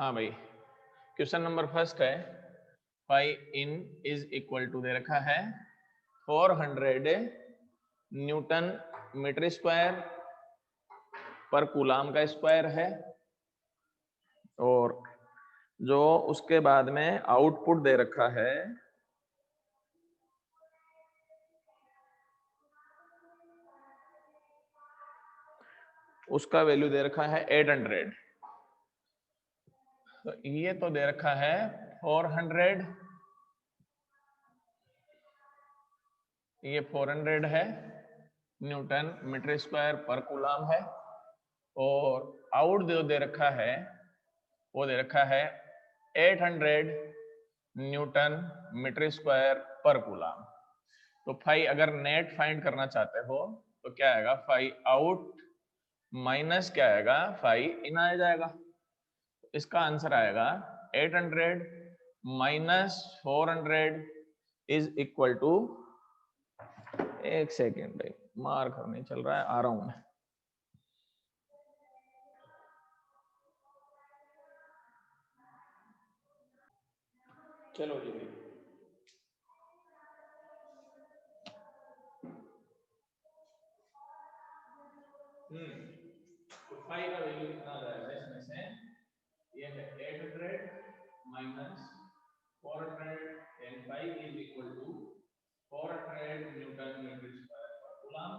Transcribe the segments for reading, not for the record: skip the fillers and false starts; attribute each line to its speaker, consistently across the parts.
Speaker 1: हाँ भाई, question number first है, five in is equal to दे रखा है 400 न्यूटन मीटर स्क्वायर पर कूलाम का स्क्वायर है, और जो उसके बाद में आउटपुट दे रखा है उसका वैल्यू दे रखा है 800। तो ये तो दे रखा है 400, ये 400 है न्यूटन मीटर स्क्वायर पर कूलाम है, और आउट जो दे रखा है वो दे रखा है 800 न्यूटन मीटर स्क्वायर पर कूलाम। तो फाई अगर नेट फाइंड करना चाहते हो तो क्या आएगा, फाई आउट माइनस क्या आएगा, फाई इन आ जाएगा। इसका आंसर आएगा 800 माइनस 400 इज इक्वल टू, एक सेकेंड भाई मार करने चल रहा है, आ रहा हूं मैं। चलो जी भाई, तो फाइव का वैल्यू कितना आ जाएगा इसमें से, ये है 800 minus 400 and 5 is equal to 400 newton metre square per coulomb.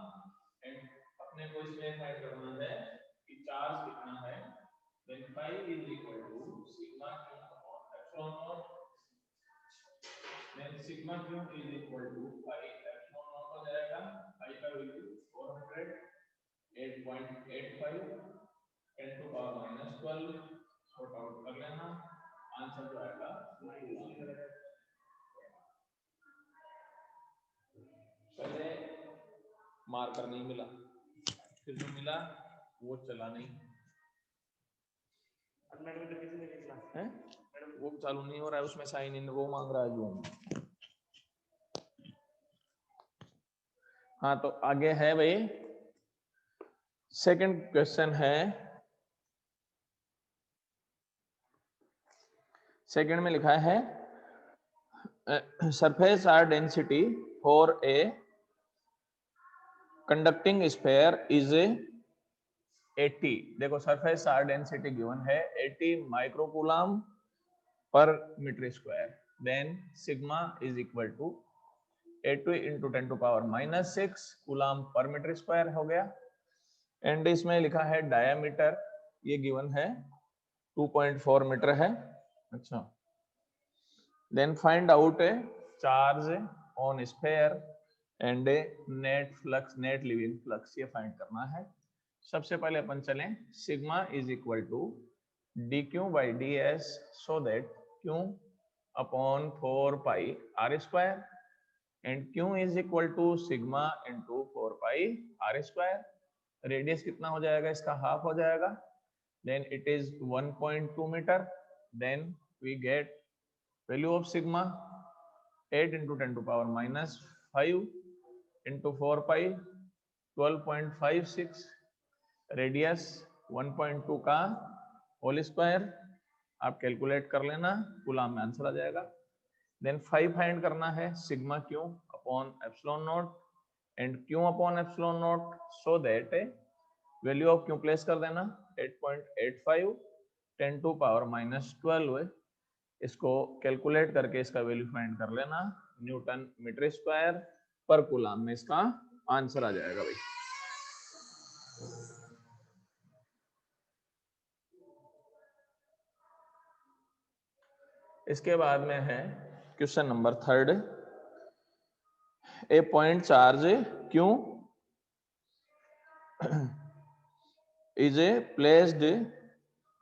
Speaker 1: And अपने को इसमें फाइंड करना है कि चार्ज कितना है, then 5 is equal to sigma Q upon epsilon nought, then sigma Q is equal to 5 epsilon nought हो जाएगा, 5 का value 400 8.85 10 to power minus 12, sort out कर लेना, आंसर जो आएगा पहले मार्कर नहीं मिला, फिर जो मिला वो चला नहीं है, वो चालू नहीं हो रहा है, उसमें साइन इन वो मांग रहा है जो। हाँ तो आगे है भाई, सेकंड क्वेश्चन है, सेकंड में लिखा है surface R density for a conducting sphere is 80। देखो सरफेस आर डेंसिटी गिवन है 80 microcoulomb per metre square, then sigma is equal to 80 into 10 to power minus 6 coulomb per metre square हो गया। And इसमें लिखा है डायामीटर, ये given है 2.4 metre है। अच्छा, then find out a charge on sphere and net flux, net leaving flux, ये फाइंड करना है। सबसे पहले अपन चलें, sigma is equal to D Q by D S, so that Q upon 4 pi R square and Q is equal to sigma into 4 pi R square. Radius कितना हो जाएगा, इसका हाफ हो जाएगा, then it is 1.2 metre. Then we get value of sigma 8 into 10 to power minus 5 into 4 pi 12.56, radius 1.2 का whole square, आप calculate कर लेना, कूलम में आंसर आ जाएगा। देन 5 फाइंड करना है, sigma Q upon epsilon not and Q upon epsilon not, so that value of Q place कर देना 8.85 10 टू पावर माइनस 12, इसको कैलकुलेट करके इसका वैल्यू फाइंड कर लेना, Newton metre square per coulomb में इसका आंसर आ जाएगा भाई। इसके बाद में है question number third, A point charge Q is a placed,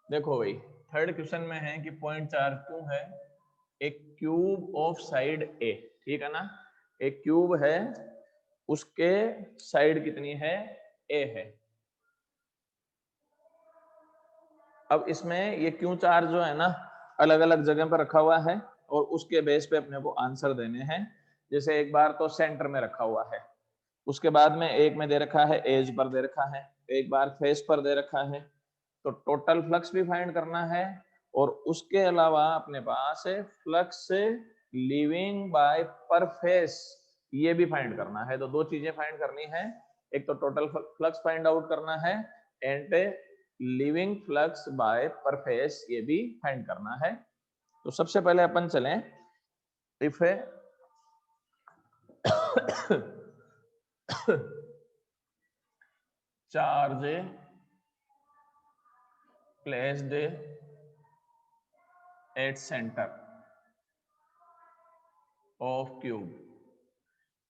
Speaker 1: देखो भाई थर्ड क्वेश्चन में है कि पॉइंट चार्ज क्यू है एक क्यूब ऑफ साइड ए, ठीक है ना, एक क्यूब है उसके साइड कितनी है, ए है। अब इसमें ये क्यू चार्ज जो है ना अलग अलग जगह पर रखा हुआ है और उसके बेस पे अपने को आंसर देने हैं। जैसे एक बार तो सेंटर में रखा हुआ है, उसके बाद में एक में दे रखा है एज पर दे रखा है, एक बार फेस पर दे रखा है, तो टोटल फ्लक्स भी फाइंड करना है और उसके अलावा अपने पास फ्लक्स लीविंग बाय पर फेस, ये भी फाइंड करना है। तो दो चीजें फाइंड करनी है, एक तो टोटल फ्लक्स फाइंड आउट करना है एंड लीविंग फ्लक्स बाय पर फेस ये भी फाइंड करना है। तो सबसे पहले अपन चलें, if charge placed at centre of cube,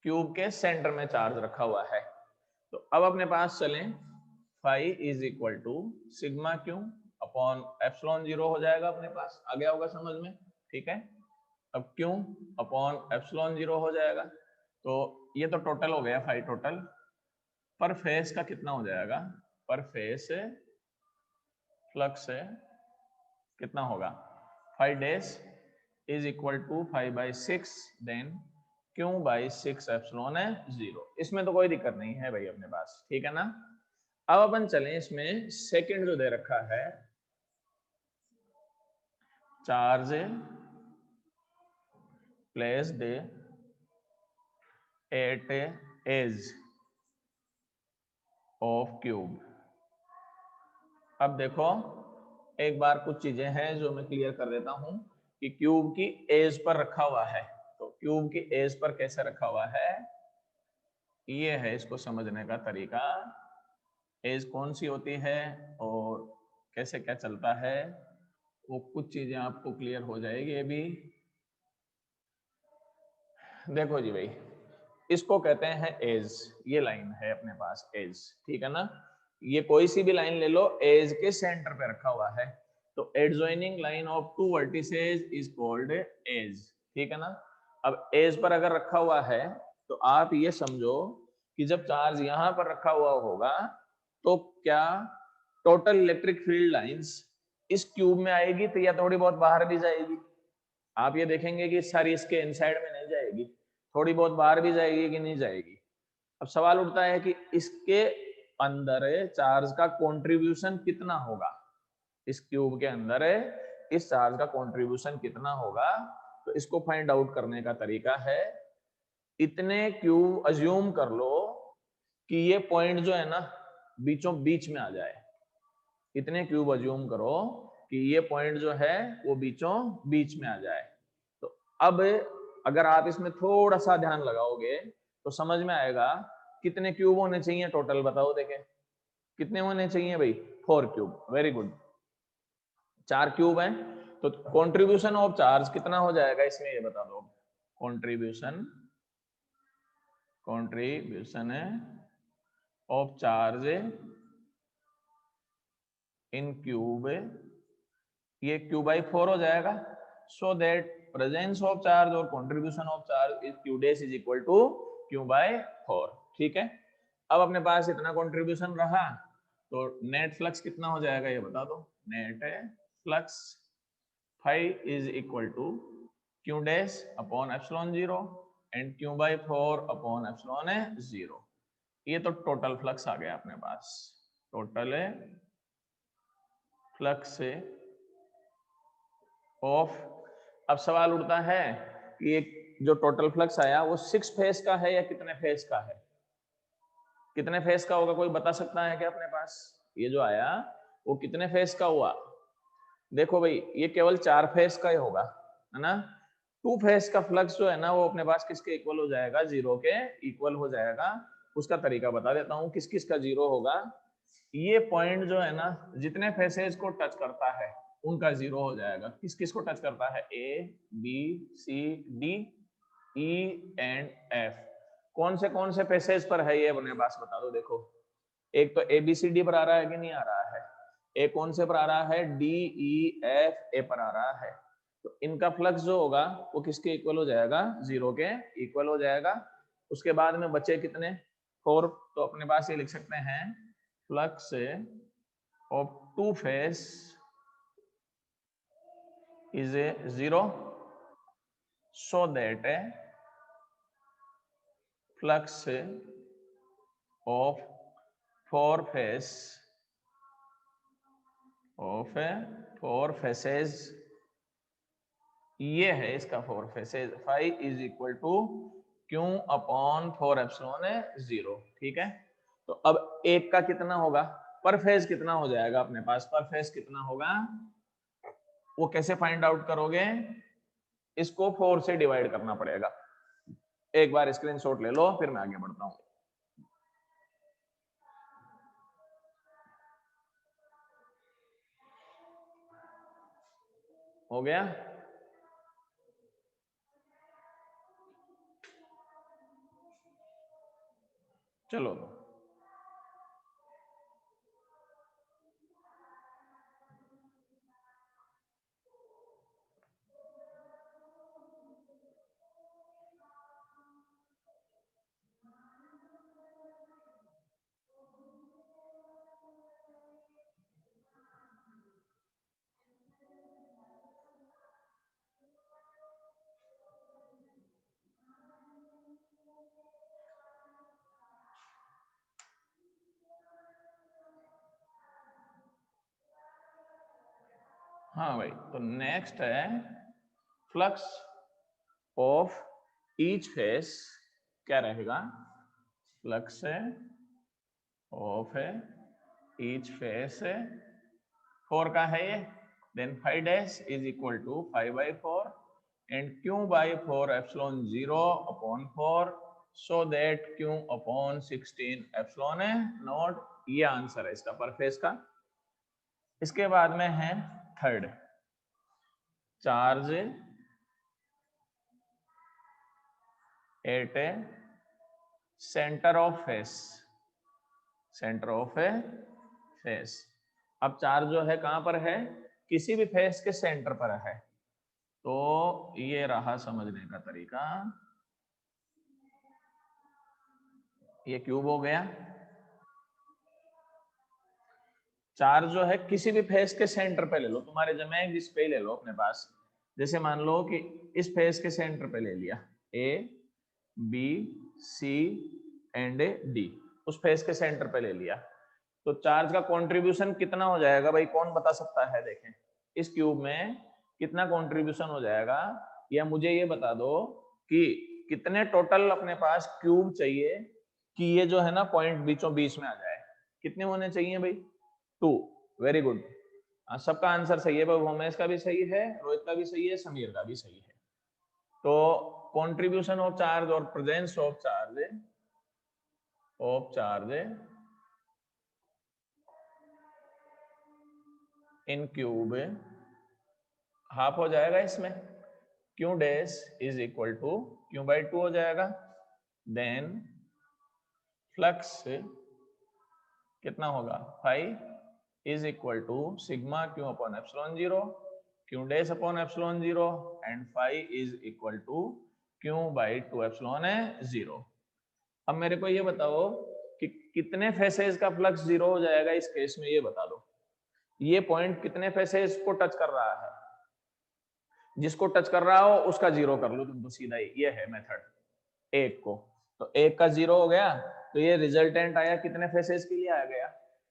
Speaker 1: cube के सेंटर में चार्ज रखा हुआ है। तो अब अपने पास चलें, phi is equal to sigma Q upon epsilon zero हो जाएगा, अपने पास आ गया होगा समझ में, ठीक है। अब क्यू अपॉन एप्सिलॉन जीरो हो जाएगा, तो ये तो टोटल हो गया फाई टोटल। पर फेस का कितना हो जाएगा, पर फेस फ्लक्स कितना होगा, 5 days is equal to 5/6 then Q by 6 epsilon है 0। इसमें तो कोई दिक्कत नहीं है भाई अपने पास, ठीक है ना। अब अपन चलें, इसमें सेकंड जो दे रखा है, charge placed at edge of cube. अब देखो एक बार कुछ चीजें हैं जो मैं क्लियर कर देता हूं कि क्यूब की एज पर रखा हुआ है। तो क्यूब की एज पर कैसे रखा हुआ है, ये है इसको समझने का तरीका। एज कौन सी होती है और कैसे क्या चलता है, वो कुछ चीजें आपको क्लियर हो जाएगी अभी। देखो जी भाई, इसको कहते हैं एज, ये लाइन है अपने पास एज, ठीक है ना। ये कोई सी भी लाइन ले लो, एज के सेंटर पे रखा हुआ है, तो adjoining line of two vertices is called edge, ठीक है ना। अब एज पर अगर रखा हुआ है तो आप ये समझो कि जब चार्ज यहां पर रखा हुआ होगा तो क्या टोटल इलेक्ट्रिक फील्ड लाइंस इस क्यूब में आएगी तो या थोड़ी बहुत बाहर भी जाएगी। आप ये देखेंगे कि सारी इसके इनसाइड में नहीं जाएगी, थोड़ी बहुत बाहर भी जाएगी कि नहीं जाएगी। अब सवाल उठता है कि इसके अंदर चार्ज का कंट्रीब्यूशन कितना होगा, इस क्यूब के अंदर इस चार्ज का कंट्रीब्यूशन कितना होगा। तो इसको फाइंड आउट करने का तरीका है, इतने क्यूब अज्यूम कर लो कि ये पॉइंट जो है ना बीचों बीच में आ जाए। इतने क्यूब अज्यूम करो कि ये पॉइंट जो है वो बीचों बीच में आ जाए। तो अब अगर आप इसमें थोड़ा सा ध्यान लगाओगे तो समझ में आएगा कितने क्यूब होने चाहिए टोटल, बताओ देखें कितने होने चाहिए भाई, 4 क्यूब, वेरी गुड। 4 क्यूब हैं, तो कंट्रीब्यूशन ऑफ चार्ज कितना हो जाएगा इसमें, ये बता दो। Contribution contribution of charge in cube, ये क्यू बाई 4 हो जाएगा। So that presence of charge और contribution of charge is Q dash is equal to Q by 4, ठीक है। अब अपने पास इतना कंट्रीब्यूशन रहा तो नेट फ्लक्स कितना हो जाएगा ये बता दो। Net flux five is equal to Q dash upon epsilon 0 and Q by 4 upon epsilon 0। ये तो टोटल फ्लक्स आ गया अपने पास, टोटल फ्लक्स ऑफ। अब सवाल उठता है कि एक जो टोटल फ्लक्स आया वो 6 फेज का है या कितने फेज का है, कितने फेज का होगा कोई बता सकता है क्या अपने पास, ये जो आया वो कितने फेज का हुआ। देखो भाई ये केवल 4 फेज का ही होगा, है ना। 2 फेज का फ्लक्स जो है ना वो अपने पास किसके इक्वल हो जाएगा, 0 के इक्वल हो जाएगा। उसका तरीका बता देता हूं किस किस का 0 होगा। ये पॉइंट जो है ना जितने फेसेज को टच करता है उनका 0 हो जाएगा। किस किस को टच करता है, A B C D E and F. कौन से फेसेज पर है ये अपने पास बता दो। देखो एक तो ए बी सी डी पर आ रहा है कि नहीं आ रहा है, ए कौन से पर आ रहा है, डी ई एफ ए पर आ रहा है। तो इनका फ्लक्स जो होगा वो किसके इक्वल हो जाएगा, 0 के इक्वल हो जाएगा। उसके बाद में बचे कितने, 4। तो अपने पास ये लिख सकते हैं flux of 2 phase is a 0 so that flux of 4 phase of है 4 फेसेस, ये है इसका 4 faces, phi is equal to Q upon 4 epsilon है 0। ठीक है, तो अब एक का कितना होगा, पर फेज कितना हो जाएगा अपने पास, पर फेज कितना होगा, वो कैसे फाइंड आउट करोगे, इसको 4 से डिवाइड करना पड़ेगा। एक बार स्क्रीनशॉट ले लो, फिर मैं आगे बढ़ता हूं। हो गया, चलो हाँ भाई, तो नेक्स्ट है फ्लक्स ऑफ ईच फेस, क्या रहेगा, फ्लक्स है ऑफ है ईच फेस है 4 का है ये, देन 5 dash is equal to 5/4 and q by 4 epsilon 0 upon 4, so that q upon 16 epsilon है नॉट। ये आंसर है इसका पर फेस का। इसके बाद में है third, charge at a centre of face, centre of a face. अब चार्ज जो है कहां पर है, किसी भी फेस के सेंटर पर है, तो ये रहा समझने का तरीका। ये क्यूब हो गया, चार्ज जो है किसी भी फेस के सेंटर पे ले लो, तुम्हारे जमे जिस पे ले लो अपने पास, जैसे मान लो कि इस फेस के सेंटर पे ले लिया, A B C and D, उस फेस के सेंटर पे ले लिया, तो चार्ज का कंट्रीब्यूशन कितना हो जाएगा भाई, कौन बता सकता है, देखें इस क्यूब में कितना कंट्रीब्यूशन हो जाएगा, या मुझे ये बता दो कि कितने टोटल अपने पास क्यूब चाहिए कि ये जो है ना पॉइंट बीचों बीच में आ जाए, कितने होने चाहिए भाई, 2। वेरी गुड, सबका आंसर सही है भाई, उमेश का भी सही है, रोहित का भी सही है, समीर का भी सही है। तो कंट्रीब्यूशन ऑफ चार्ज और presence of charge in cube half हो जाएगा इसमें, Q dash is equal to Q/2 हो जाएगा, देन फ्लक्स कितना होगा, 5 is equal to sigma Q upon epsilon 0, Q dash upon epsilon 0 and 5 is equal to Q/2 epsilon 0। अब मेरे को ये बताओ कि कितने फेसेस का फ्लक्स 0 हो जाएगा इस केस में, ये बता दो, ये पॉइंट कितने फेसेस को टच कर रहा है, जिसको टच कर रहा हो उसका 0 कर लो तुम, तो सीधा ही ये है मेथड। एक को, तो एक का 0 हो गया, तो ये रिजल्टेंट आया कितने फेसेस के लिए आ गया,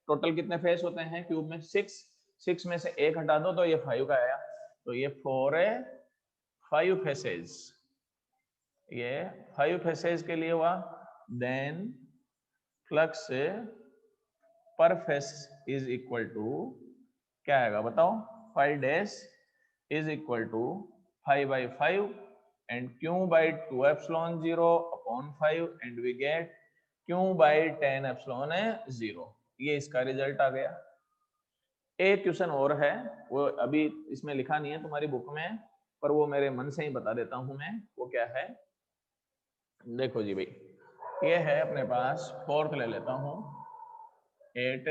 Speaker 1: टोटल कितने फेस होते हैं क्यूब में, 6 में से एक हटा दो तो ये 5 का आया, तो ये 4 है 5 फेसेस, ये 5 फेसेस के लिए हुआ, देन फ्लक्स पर फेस इज इक्वल टू क्या आएगा बताओ, 5 dash is equal to 5/5 and Q/2 epsilon 0 upon 5 and we get Q/10 epsilon 0। ये इसका रिजल्ट आ गया। एक क्वेश्चन और है, वो अभी इसमें लिखा नहीं है तुम्हारी बुक में, पर वो मेरे मन से ही बता देता हूं मैं, वो क्या है, देखो जी भाई, ये है अपने पास, फोर्थ ले लेता हूं, 8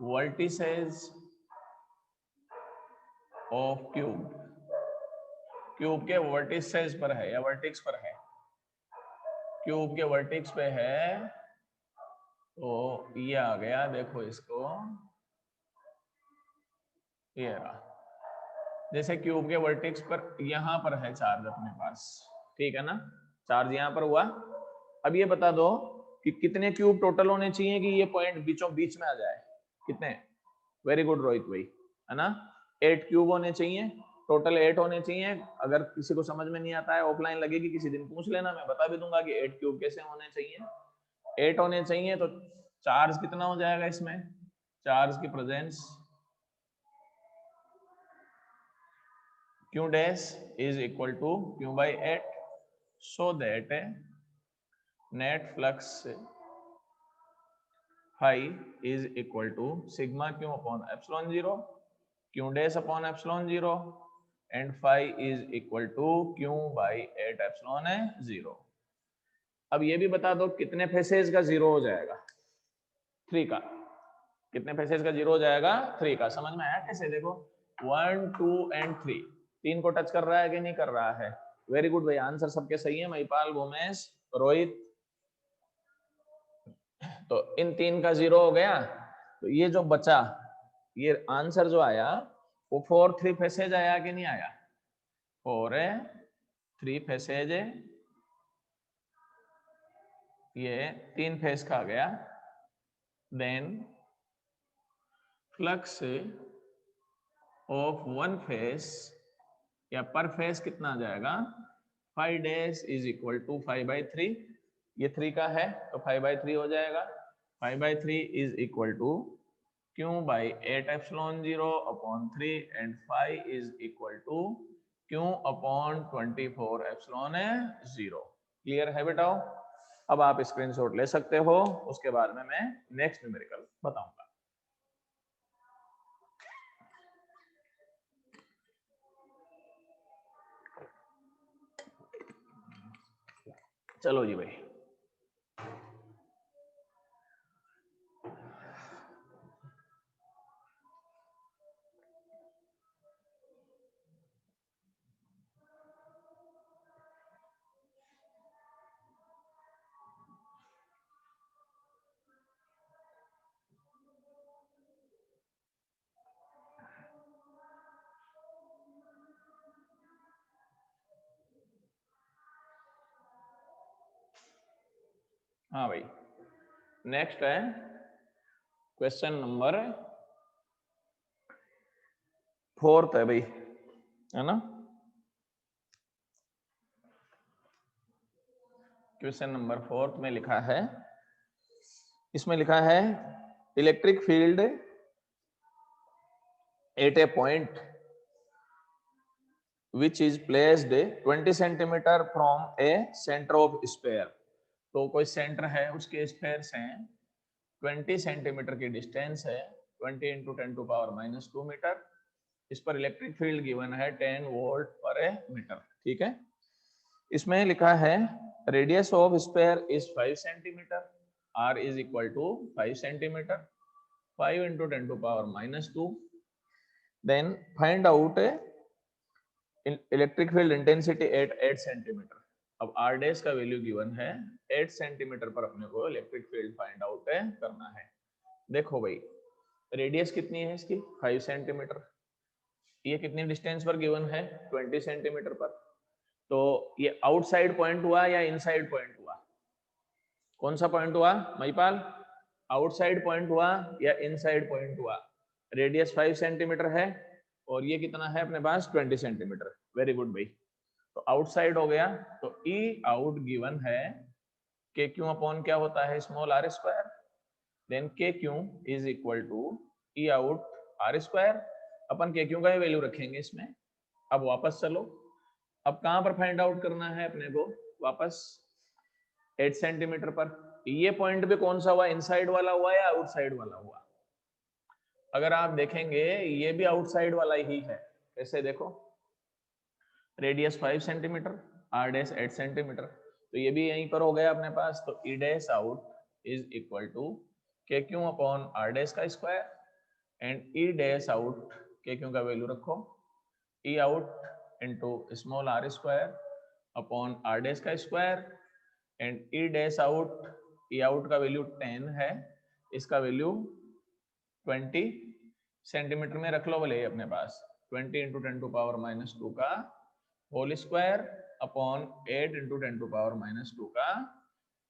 Speaker 1: वर्टिसेस ऑफ क्यूब, क्यूब के वर्टिसेस पर है या वर्टिक्स पर है, क्यूब के वर्टिक्स पे है, तो ये आ गया, देखो इसको, ये रहा, जैसे क्यूब के वर्टिक्स पर यहां पर है चार्ज अपने पास, ठीक है ना, चार्ज यहां पर हुआ। अब ये बता दो कि कितने क्यूब टोटल होने चाहिए कि ये पॉइंट बीचों बीच में आ जाए, कितने, वेरी गुड रोहित भाई, है ना। 8 क्यूब होने चाहिए, टोटल 8 होने चाहिए। अगर किसी को समझ में नहीं आता है, ऑफलाइन लगेगी, किसी दिन पूछ लेना, मैं बता भी दूंगा कि 8 क्यूब कैसे होने चाहिए। 8 होने चाहिए तो चार्ज कितना हो जाएगा इसमें, चार्ज की presence Q dash is equal to Q by 8, so that net flux phi is equal to sigma Q upon epsilon 0, Q dash upon epsilon 0 and phi is equal to Q by 8 epsilon 0। अब ये भी बता दो कितने faces का 0 हो जाएगा, 3 का। कितने फेसेस का 0 हो जाएगा, 3 का। समझ में आया कैसे, देखो 1 2 एंड 3, 3 को टच कर रहा है कि नहीं कर रहा है। वेरी गुड भाई, आंसर सबके सही है, महिपाल, भूमेश, रोहित। तो इन 3 का 0 हो गया, तो ये जो बचा, ये आंसर जो आया वो 4 3 फेसेज आया कि नहीं आया, 4 3 फेसेज, ये 3 फेस का आ गया। Then flux of one face या पर फेस कितना आ जाएगा, 5 डैश इज इक्वल टू 5/3। ये 3 का है तो 5/3 हो जाएगा। 5/3 is equal to Q by 8 epsilon 0 upon 3 and phi is equal to Q upon 24 epsilon 0। Clear है बेटाओ। अब आप स्क्रीनशॉट ले सकते हो, उसके बाद में मैं नेक्स्ट न्यूमेरिकल बताऊंगा। चलो जी भाई, हाँ भाई, नेक्स्ट है क्वेश्चन नंबर 4 है भाई, है ना। क्वेश्चन नंबर 4 में लिखा है, इसमें लिखा है electric field at A point which is placed 20 centimetre from A centre of sphere. तो कोई सेंटर है, उसके स्फीयर से 20 सेंटीमीटर की डिस्टेंस है, 20 इंटू 10⁻⁻2 मीटर। इस पर इलेक्ट्रिक फील्ड गिवन है 10 वोल्ट पर ए मीटर, ठीक है। इसमें लिखा है radius of sphere is 5 centimetre, r is equal to 5 centimetre, 5 into 10⁻⁻2। Then find out electric field intensity at 8 centimetre. अब आर डैश का वैल्यू गिवन है 8 सेंटीमीटर पर, अपने को इलेक्ट्रिक फील्ड फाइंड आउट करना है। देखो भाई, रेडियस कितनी है इसकी, 5 सेंटीमीटर। ये कितनी डिस्टेंस पर गिवन है, 20 सेंटीमीटर पर। तो ये आउटसाइड पॉइंट हुआ या इनसाइड पॉइंट हुआ, कौन सा पॉइंट हुआ महिपाल, आउटसाइड पॉइंट हुआ या इनसाइड पॉइंट हुआ। रेडियस 5 सेंटीमीटर है और ये कितना है अपने पास, 20 सेंटीमीटर। वेरी गुड भाई, तो आउटसाइड हो गया। तो ई आउट गिवन है के क्यू अपॉन क्या होता है, small R square. Then K Q is equal to E out R square. Upon K Q का वैल्यू रखेंगे इसमें। अब वापस चलो, अब कहां पर फाइंड आउट करना है अपने को, वापस 8 सेंटीमीटर पर। ये पॉइंट भी कौन सा हुआ, इनसाइड वाला हुआ या आउटसाइड वाला हुआ। अगर आप देखेंगे ये भी आउटसाइड वाला ही है। कैसे, देखो radius 5 centimetre, R dash 8 centimetre, तो ये भी यहीं पर हो गया अपने पास। तो E dash out is equal to K Q upon R dash का square and E dash out, K Q का वैल्यू रखो, E out into small R square upon R dash का square and E dash out, E out का value 10 है, इसका value 20 centimetre में रख लो भले अपने पास। 20 इंटू 10⁻⁻2 का होल स्क्वायर अपॉन 8 इंटू 10⁻⁻2 का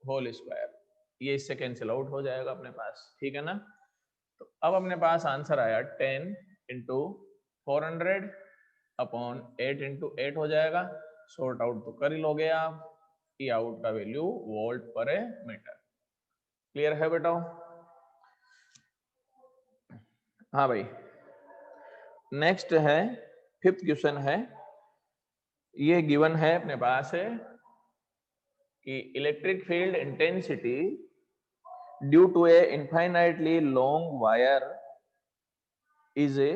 Speaker 1: होल स्क्वायर। ये इससे कैंसिल आउट हो जाएगा अपने पास, ठीक है ना। तो अब अपने पास आंसर आया 10 इंटू 400 अपॉन 8 इंटू 8 हो जाएगा। सॉर्ट आउट तो कर ही लोगे आप। ई आउट का value volt per metre. Clear है बेटा? हाँ भाई, नेक्स्ट है 5th क्वेश्चन है। ये गिवन है अपने पास है कि electric field intensity due to a infinitely long wire is a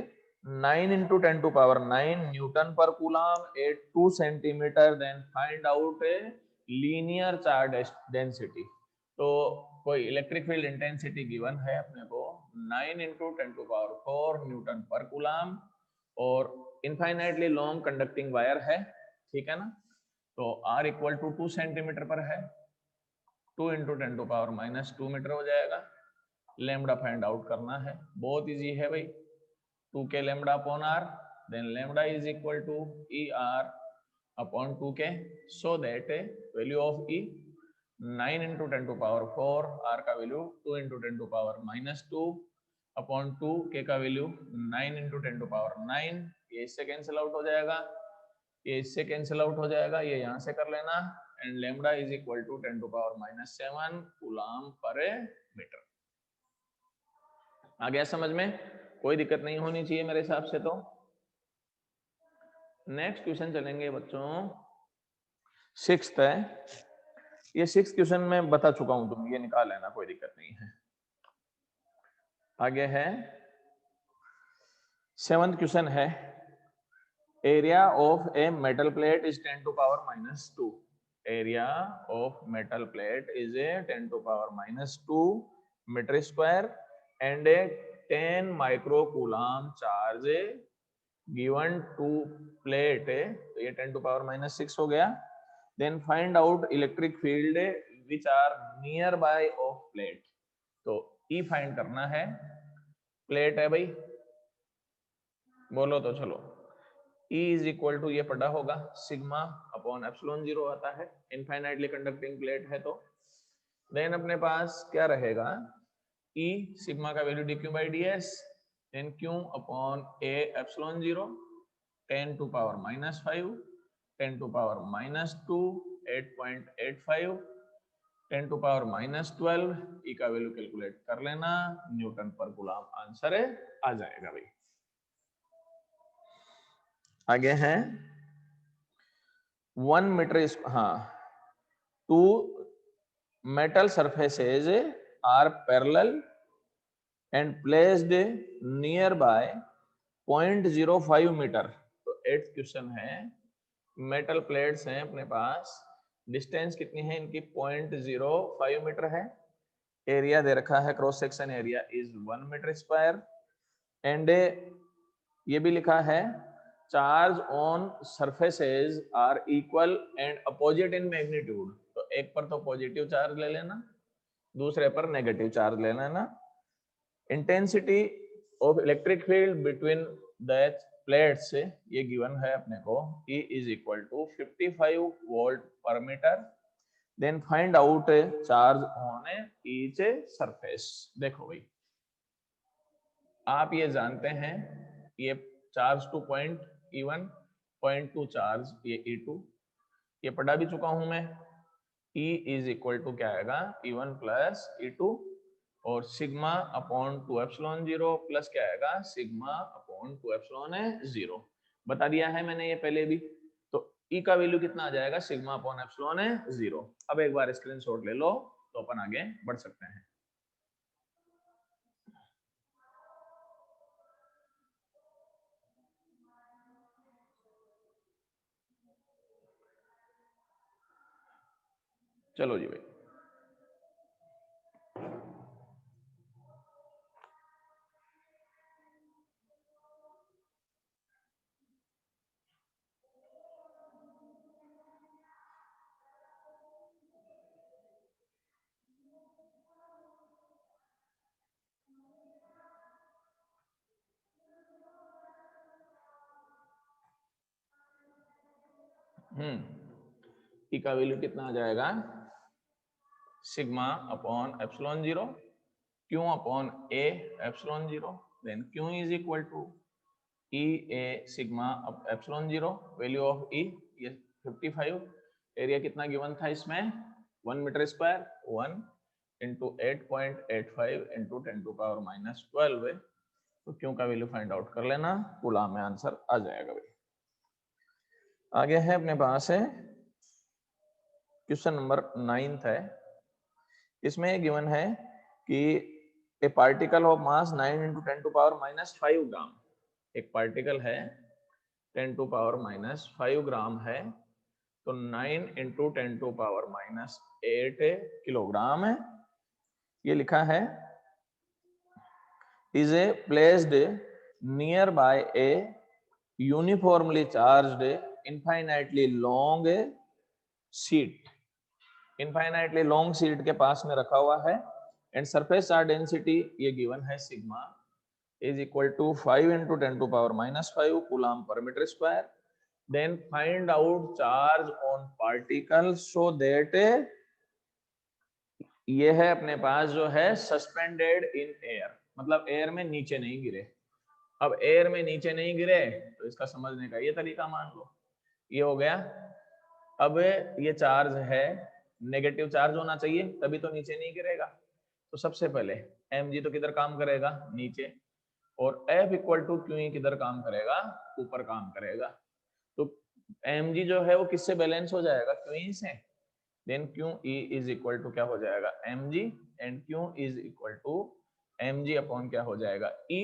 Speaker 1: 9 into 10 to power 9 Newton per coulomb at 2 centimeter. Then find out a linear charge density. तो कोई इलेक्ट्रिक फील्ड इंटेंसिटी गिवन है अपने को 9 into 10 to power 4 न्यूटन पर coulomb और infinitely long conducting wire है, ठीक है ना। तो R इक्वल टू 2 सेंटीमीटर पर है, 2 इंटू 10 टू पावर -2 मीटर हो जाएगा। लेमडा फाइंड आउट करना है, बहुत इजी है भाई। 2k lambda upon r, then lambda is equal to er upon 2k, so that value of e 9 into 10 to power 4, r का value 2 into 10 to power -2 upon 2, k का value 9 into 10 to power 9। ये इससे cancel out हो जाएगा, ये इससे cancel out हो जाएगा, ये यहाँ से कर लेना। And lambda is equal to 10 to power -7 coulomb per metre. आ गया समझ में? कोई दिक्कत नहीं होनी चाहिए मेरे हिसाब से। तो नेक्स्ट क्वेश्चन चलेंगे बच्चों, 6th है। ये 6th क्वेश्चन में बता चुका हूं, तुम ये निकाल लेना, कोई दिक्कत नहीं है। आगे है 7th क्वेश्चन है। Area of a metal plate is 10 to power -2। Area of metal plate is a 10 to power -2 metre square and a 10 micro coulomb charge given to plate, तो ये 10 to power -6 हो गया। Then find out electric field which are near by of plate. तो E find करना है, plate है भाई, बोलो तो चलो। E इज इक्वल टू, ये पढ़ा होगा, सिग्मा अपॉन एप्सिलॉन 0 आता है, इनफाइनाइटली कंडक्टिंग प्लेट है। तो देन अपने पास क्या रहेगा, E सिग्मा का value dq by ds, then q upon a epsilon 0, 10 to power -5, 10 to power -2, 8.85, 10 to power -12। E का वैल्यू कैलकुलेट कर लेना, न्यूटन पर कूलम आंसर है, आ जाएगा भाई। आगे है 1 मीटर, हाँ, 2 metal surfaces are parallel and placed nearby 0.05 मीटर। तो 8th क्वेश्चन है, मेटल प्लेट्स हैं अपने पास, डिस्टेंस कितनी है इनकी 0.05 मीटर है। एरिया दे रखा है, cross section area is 1 metre square and ये भी लिखा है charge on surfaces are equal and opposite in magnitude. तो एक पर तो पॉजिटिव चार्ज ले लेना, दूसरे पर नेगेटिव चार्ज ले लेना। Intensity of electric field between the plates ये गिवन है अपने को, E is equal to 55 volt per metre. Then find out charge on each surface. देखो भाई, आप ये जानते हैं, ये charge two point E1, point two charge ये E2, ये पढ़ा भी चुका हूं मैं। E इज इक्वल टू क्या आएगा, E1 प्लस E2 और सिग्मा अपॉन 2 एप्सिलॉन 0 प्लस क्या आएगा, सिग्मा अपॉन 2 एप्सिलॉन 0। बता दिया है मैंने ये पहले भी। तो E का वैल्यू कितना आ जाएगा, सिग्मा अपॉन एप्सिलॉन 0। अब एक बार स्क्रीनशॉट ले लो तो अपन आगे बढ़ सकते हैं। चलो जी भाई, E का वैल्यू कितना आ जाएगा, sigma upon epsilon 0 Q upon A epsilon 0, then Q is equal to E A sigma epsilon 0, value of E ये 55, एरिया कितना गिवन था इसमें 1 metre square, 1 into 8.85 into 10 to power minus 12 है। तो क्यों का वैल्यू फाइंड आउट कर लेना, कूलाम में आंसर आ जाएगा भाई। आगे है अपने पास है क्वेश्चन नंबर 9 है। इसमें गिवन है कि a particle of mass 9 into 10 to power minus 5 gram, एक पार्टिकल है 10 टू पावर माइनस 5 ग्राम है, तो 9 into 10 to power minus 8 kilogram है। ये लिखा है is a placed nearby a uniformly charged infinitely long sheet, infinitely long sheet के पास में रखा हुआ है, and surface charge density ये given है sigma is equal to 5 into 10 to power minus 5 coulomb per meter square. Then find out charge on particle so that ये है अपने पास जो है सस्पेंडेड इन एयर, मतलब एयर में नीचे नहीं गिरे। अब एयर में नीचे नहीं गिरे तो इसका समझने का ये तरीका मान लो, ये हो गया। अब ये चार्ज है, नेगेटिव चार्ज होना चाहिए तभी तो नीचे नहीं गिरेगा। तो सबसे पहले mg तो किधर काम करेगा, नीचे, और F इक्वल टू क्यू किधर काम करेगा, ऊपर काम करेगा। तो mg जो है वो किससे बैलेंस हो जाएगा, क्यू से। Then Q is equal to क्या हो जाएगा, mg, and Q is equal to mg upon क्या हो जाएगा, E।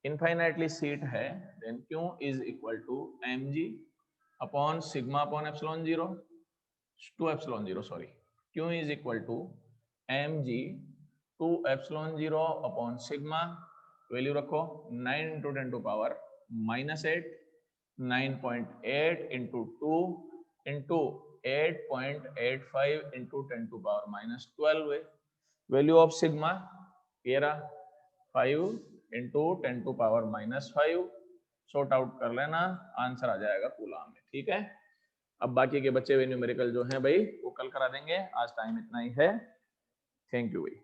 Speaker 1: इनफाइनाइटली सीट है, then Q is equal to mg upon sigma upon epsilon 0 to epsilon 0, sorry, Q is equal to mg to epsilon 0 upon sigma, value रखो 9 into 10 to power minus 8, 9.8 into 2 into 8.85 into 10 to power minus 12 है। Value of sigma ये रहा 5 into 10 to power minus 5, sort out कर लेना, answer आ जाएगा coulomb में। ठीक है, अब बाकी के बच्चे हुए न्यूमेरिकल जो हैं भाई वो कल करा देंगे, आज टाइम इतना ही है। थैंक यू भाई।